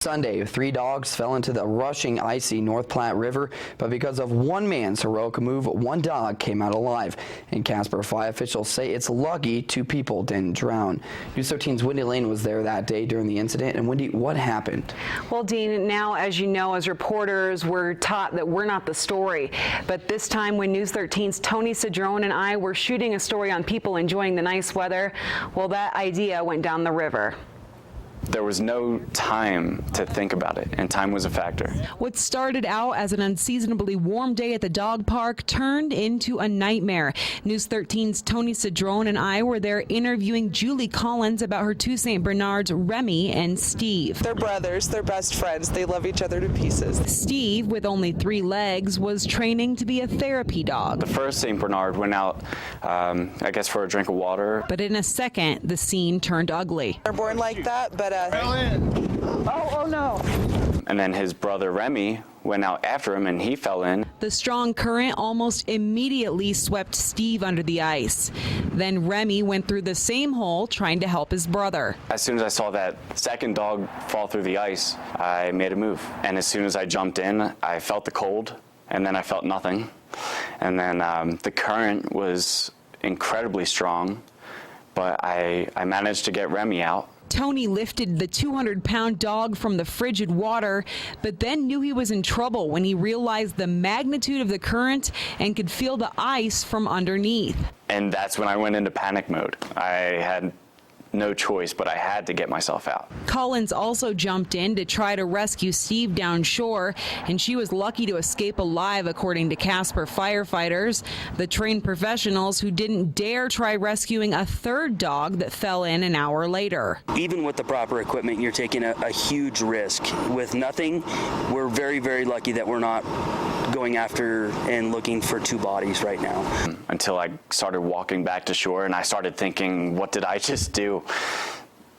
Sunday, 3 dogs fell into the rushing icy North Platte River, but because of one man's heroic move, 1 dog came out alive. And Casper Fire officials say it's lucky 2 people didn't drown. News 13's Wendy Lane was there that day during the incident. And Wendy, what happened? Well, Dean, now, as you know, as reporters, we're taught that we're not the story. But this time when News 13's Tony Cedrone and I were shooting a story on people enjoying the nice weather, well, that idea went down the river. There was no time to think about it, and time was a factor. What started out as an unseasonably warm day at the dog park turned into a nightmare. News 13's Tony Cedrone and I were there interviewing Julie Collins about her 2 St. Bernards, Remy and Steve. They're brothers, they're best friends, they love each other to pieces. Steve, with only 3 legs, was training to be a therapy dog. The first St. Bernard went out, I guess, for a drink of water. But in a second, the scene turned ugly. They're born like that, but oh no. And then his brother Remy went out after him and he fell in. The strong current almost immediately swept Steve under the ice. Then Remy went through the same hole trying to help his brother. As soon as I saw that second dog fall through the ice, I made a move. And as soon as I jumped in, I felt the cold, and then I felt nothing. And then the current was incredibly strong, but I managed to get Remy out. Tony lifted the 200-pound dog from the frigid water, but then knew he was in trouble when he realized the magnitude of the current and could feel the ice from underneath. And that's when I went into panic mode. I had no choice, but I had to get myself out. Collins also jumped in to try to rescue Steve down shore, and she was lucky to escape alive, according to Casper firefighters, the trained professionals who didn't dare try rescuing a 3rd dog that fell in an hour later. Even with the proper equipment, you're taking a huge risk. With nothing, we're very, very lucky that we're not going after and looking for 2 bodies right now. Until I started walking back to shore and I started thinking, what did I just do?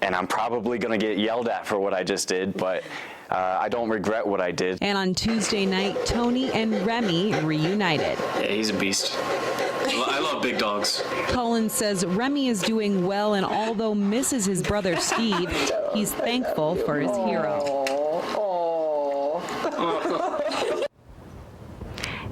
And I'm probably going to get yelled at for what I just did, but I don't regret what I did. And on Tuesday night, Tony and Remy reunited. Yeah, he's a beast. I love big dogs. Collins says Remy is doing well, and although misses his brother Steve, he's thankful for his hero.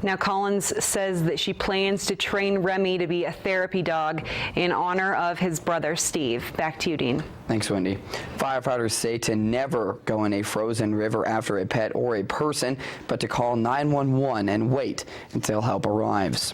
Now, Collins says that she plans to train Remy to be a therapy dog in honor of his brother, Steve. Back to you, Dean. Thanks, Wendy. Firefighters say to never go in a frozen river after a pet or a person, but to call 911 and wait until help arrives.